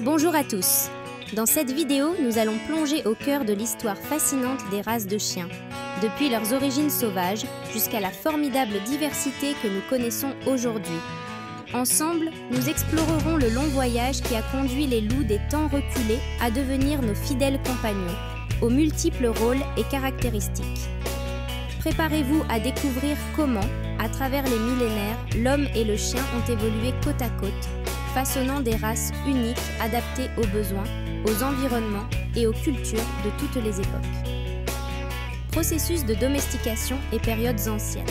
Bonjour à tous. Dans cette vidéo, nous allons plonger au cœur de l'histoire fascinante des races de chiens, depuis leurs origines sauvages jusqu'à la formidable diversité que nous connaissons aujourd'hui. Ensemble, nous explorerons le long voyage qui a conduit les loups des temps reculés à devenir nos fidèles compagnons, aux multiples rôles et caractéristiques. Préparez-vous à découvrir comment, à travers les millénaires, l'homme et le chien ont évolué côte à côte, façonnant des races uniques adaptées aux besoins, aux environnements et aux cultures de toutes les époques. Processus de domestication et périodes anciennes.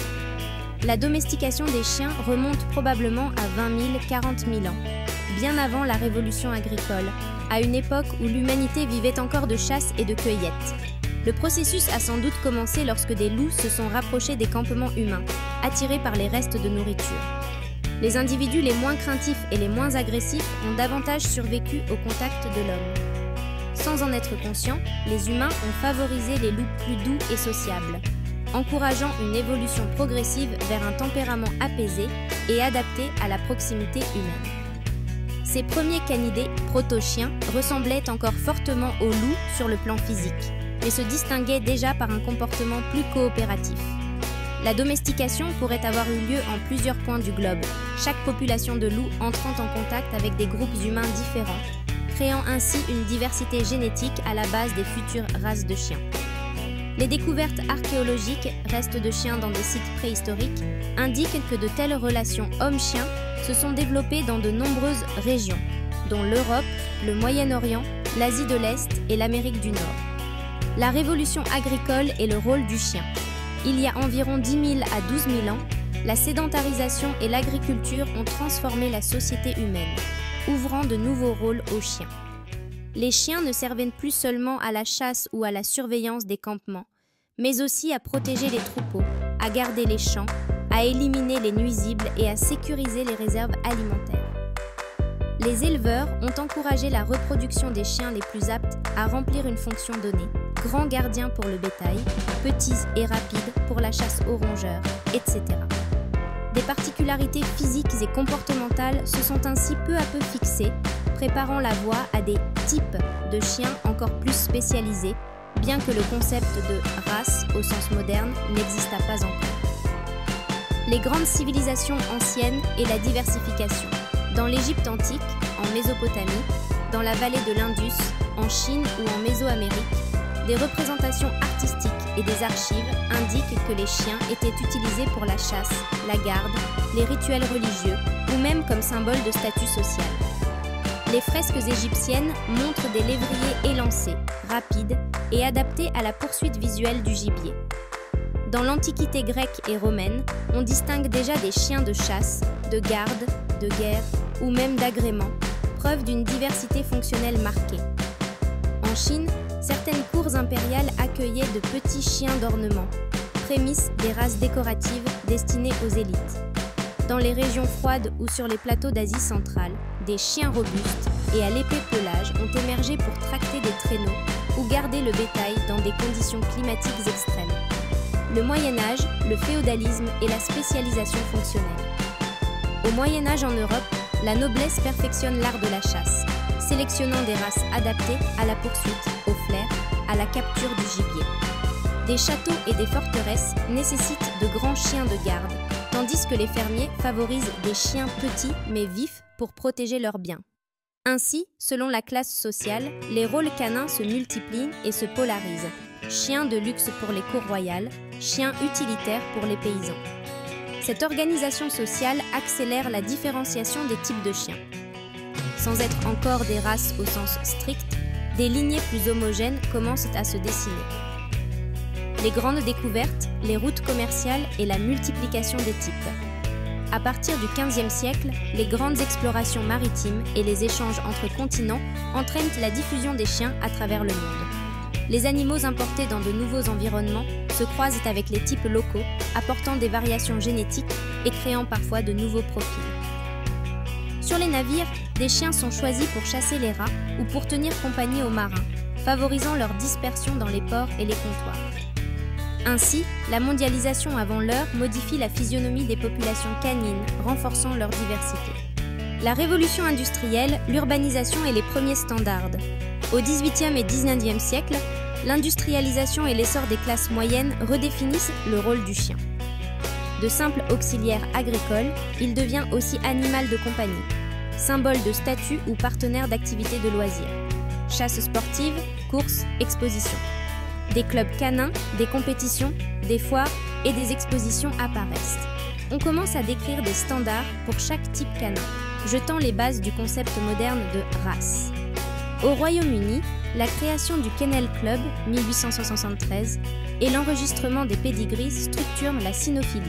La domestication des chiens remonte probablement à 20 000, 40 000 ans, bien avant la révolution agricole, à une époque où l'humanité vivait encore de chasse et de cueillette. Le processus a sans doute commencé lorsque des loups se sont rapprochés des campements humains, attirés par les restes de nourriture. Les individus les moins craintifs et les moins agressifs ont davantage survécu au contact de l'homme. Sans en être conscients, les humains ont favorisé les loups plus doux et sociables, encourageant une évolution progressive vers un tempérament apaisé et adapté à la proximité humaine. Ces premiers canidés, proto-chiens, ressemblaient encore fortement aux loups sur le plan physique, mais se distinguaient déjà par un comportement plus coopératif. La domestication pourrait avoir eu lieu en plusieurs points du globe, chaque population de loups entrant en contact avec des groupes humains différents, créant ainsi une diversité génétique à la base des futures races de chiens. Les découvertes archéologiques, restes de chiens dans des sites préhistoriques, indiquent que de telles relations homme-chien se sont développées dans de nombreuses régions, dont l'Europe, le Moyen-Orient, l'Asie de l'Est et l'Amérique du Nord. La révolution agricole et le rôle du chien. Il y a environ 10 000 à 12 000 ans, la sédentarisation et l'agriculture ont transformé la société humaine, ouvrant de nouveaux rôles aux chiens. Les chiens ne servaient plus seulement à la chasse ou à la surveillance des campements, mais aussi à protéger les troupeaux, à garder les champs, à éliminer les nuisibles et à sécuriser les réserves alimentaires. Les éleveurs ont encouragé la reproduction des chiens les plus aptes à remplir une fonction donnée, grands gardiens pour le bétail, petits et rapides pour la chasse aux rongeurs, etc. Des particularités physiques et comportementales se sont ainsi peu à peu fixées, préparant la voie à des types de chiens encore plus spécialisés, bien que le concept de race au sens moderne n'exista pas encore. Les grandes civilisations anciennes et la diversification. Dans l'Égypte antique, en Mésopotamie, dans la vallée de l'Indus, en Chine ou en Mésoamérique, des représentations artistiques et des archives indiquent que les chiens étaient utilisés pour la chasse, la garde, les rituels religieux ou même comme symbole de statut social. Les fresques égyptiennes montrent des lévriers élancés, rapides et adaptés à la poursuite visuelle du gibier. Dans l'Antiquité grecque et romaine, on distingue déjà des chiens de chasse, de garde, de guerre ou même d'agrément, preuve d'une diversité fonctionnelle marquée. En Chine, certaines cours impériales accueillaient de petits chiens d'ornement, prémices des races décoratives destinées aux élites. Dans les régions froides ou sur les plateaux d'Asie centrale, des chiens robustes et à l'épais pelage ont émergé pour tracter des traîneaux ou garder le bétail dans des conditions climatiques extrêmes. Le Moyen-Âge, le féodalisme et la spécialisation fonctionnelle. Au Moyen-Âge en Europe, la noblesse perfectionne l'art de la chasse, sélectionnant des races adaptées à la poursuite, au flair, à la capture du gibier. Des châteaux et des forteresses nécessitent de grands chiens de garde, tandis que les fermiers favorisent des chiens petits mais vifs pour protéger leurs biens. Ainsi, selon la classe sociale, les rôles canins se multiplient et se polarisent. Chiens de luxe pour les cours royales, chiens utilitaires pour les paysans. Cette organisation sociale accélère la différenciation des types de chiens. Sans être encore des races au sens strict, des lignées plus homogènes commencent à se dessiner. Les grandes découvertes, les routes commerciales et la multiplication des types. À partir du XVe siècle, les grandes explorations maritimes et les échanges entre continents entraînent la diffusion des chiens à travers le monde. Les animaux importés dans de nouveaux environnements se croisent avec les types locaux, apportant des variations génétiques et créant parfois de nouveaux profils. Sur les navires, des chiens sont choisis pour chasser les rats ou pour tenir compagnie aux marins, favorisant leur dispersion dans les ports et les comptoirs. Ainsi, la mondialisation avant l'heure modifie la physionomie des populations canines, renforçant leur diversité. La révolution industrielle, l'urbanisation et les premiers standards. Au XVIIIe et XIXe siècle, l'industrialisation et l'essor des classes moyennes redéfinissent le rôle du chien. De simple auxiliaire agricole, il devient aussi animal de compagnie, symbole de statut ou partenaire d'activités de loisirs. Chasse sportive, courses, expositions. Des clubs canins, des compétitions, des foires et des expositions apparaissent. On commence à décrire des standards pour chaque type canin, jetant les bases du concept moderne de race. Au Royaume-Uni, la création du Kennel Club 1873 et l'enregistrement des pédigrees structurent la cynophilie.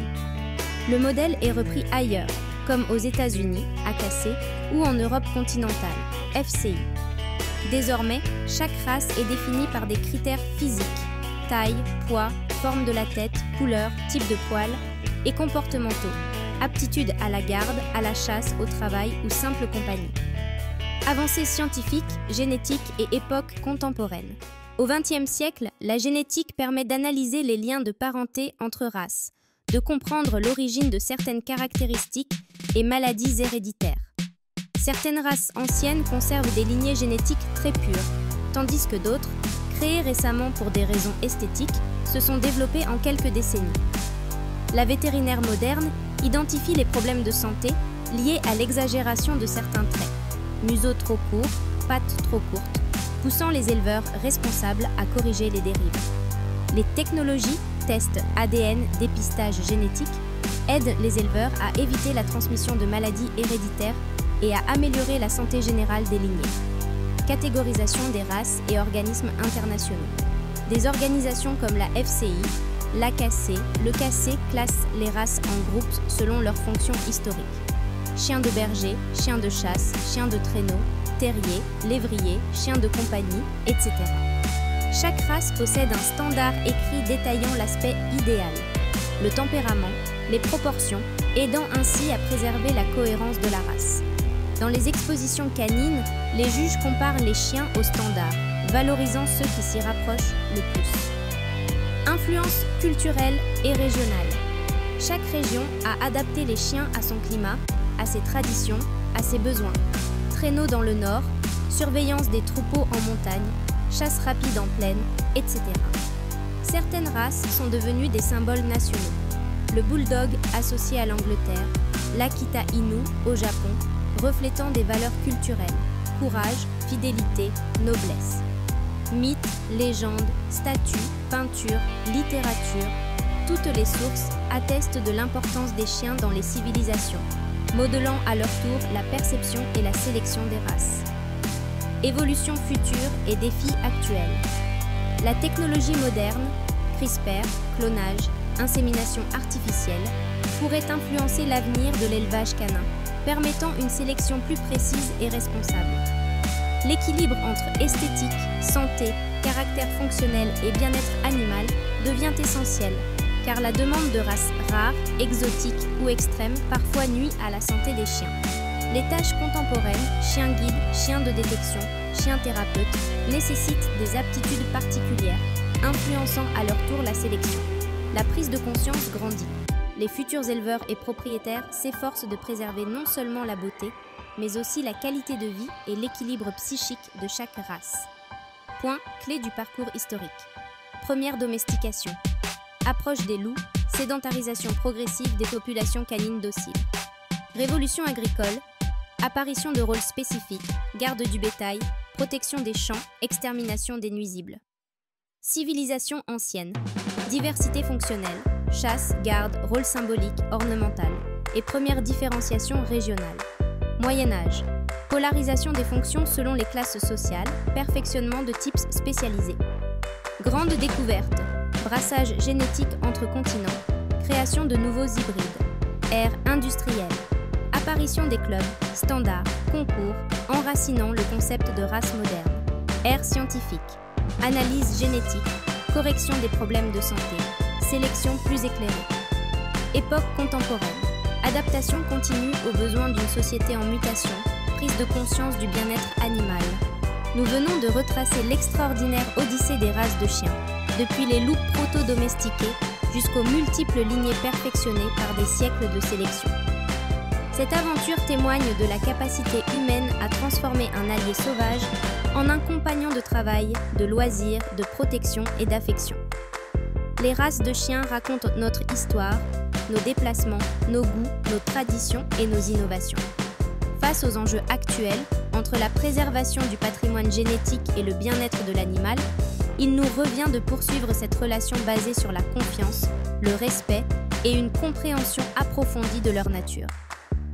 Le modèle est repris ailleurs, comme aux États-Unis, AKC, ou en Europe continentale, FCI. Désormais, chaque race est définie par des critères physiques, taille, poids, forme de la tête, couleur, type de poil, et comportementaux, aptitude à la garde, à la chasse, au travail ou simple compagnie. Avancées scientifiques, génétiques et époque contemporaine. Au XXe siècle, la génétique permet d'analyser les liens de parenté entre races, de comprendre l'origine de certaines caractéristiques et maladies héréditaires. Certaines races anciennes conservent des lignées génétiques très pures, tandis que d'autres, créées récemment pour des raisons esthétiques, se sont développées en quelques décennies. La vétérinaire moderne identifie les problèmes de santé liés à l'exagération de certains traits. Museau trop court, pattes trop courtes, poussant les éleveurs responsables à corriger les dérives. Les technologies, tests ADN, dépistage génétique, aident les éleveurs à éviter la transmission de maladies héréditaires et à améliorer la santé générale des lignées. Catégorisation des races et organismes internationaux. Des organisations comme la FCI, l'AKC, le KC classent les races en groupes selon leur fonction historique. Chien de berger, chien de chasse, chien de traîneau, terrier, lévrier, chien de compagnie, etc. Chaque race possède un standard écrit détaillant l'aspect idéal, le tempérament, les proportions, aidant ainsi à préserver la cohérence de la race. Dans les expositions canines, les juges comparent les chiens aux standards, valorisant ceux qui s'y rapprochent le plus. Influence culturelle et régionale. Chaque région a adapté les chiens à son climat, à ses traditions, à ses besoins. Traîneau dans le nord, surveillance des troupeaux en montagne, chasse rapide en plaine, etc. Certaines races sont devenues des symboles nationaux. Le bulldog associé à l'Angleterre, l'Akita Inu au Japon, reflétant des valeurs culturelles, courage, fidélité, noblesse. Mythes, légendes, statues, peintures, littérature, toutes les sources attestent de l'importance des chiens dans les civilisations, modelant à leur tour la perception et la sélection des races. Évolution future et défis actuels. La technologie moderne, CRISPR, clonage, insémination artificielle, pourrait influencer l'avenir de l'élevage canin, permettant une sélection plus précise et responsable. L'équilibre entre esthétique, santé, caractère fonctionnel et bien-être animal devient essentiel, car la demande de races rares, exotiques ou extrêmes parfois nuit à la santé des chiens. Les tâches contemporaines, chien guide, chien de détection, chien thérapeute, nécessitent des aptitudes particulières, influençant à leur tour la sélection. La prise de conscience grandit. Les futurs éleveurs et propriétaires s'efforcent de préserver non seulement la beauté, mais aussi la qualité de vie et l'équilibre psychique de chaque race. Point clé du parcours historique. Première domestication. Approche des loups, sédentarisation progressive des populations canines dociles. Révolution agricole, apparition de rôles spécifiques, garde du bétail, protection des champs, extermination des nuisibles. Civilisation ancienne, diversité fonctionnelle, chasse, garde, rôle symbolique, ornemental, et première différenciation régionale. Moyen-Âge, polarisation des fonctions selon les classes sociales, perfectionnement de types spécialisés. Grande découverte, brassage génétique entre continents, création de nouveaux hybrides. Ère industrielle, apparition des clubs, standards, concours, enracinant le concept de race moderne. Ère scientifique, analyse génétique, correction des problèmes de santé, sélection plus éclairée. Époque contemporaine, adaptation continue aux besoins d'une société en mutation, prise de conscience du bien-être animal. Nous venons de retracer l'extraordinaire odyssée des races de chiens, depuis les loups proto-domestiqués jusqu'aux multiples lignées perfectionnées par des siècles de sélection. Cette aventure témoigne de la capacité humaine à transformer un allié sauvage en un compagnon de travail, de loisirs, de protection et d'affection. Les races de chiens racontent notre histoire, nos déplacements, nos goûts, nos traditions et nos innovations. Face aux enjeux actuels, entre la préservation du patrimoine génétique et le bien-être de l'animal, il nous revient de poursuivre cette relation basée sur la confiance, le respect et une compréhension approfondie de leur nature.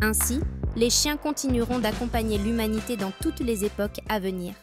Ainsi, les chiens continueront d'accompagner l'humanité dans toutes les époques à venir.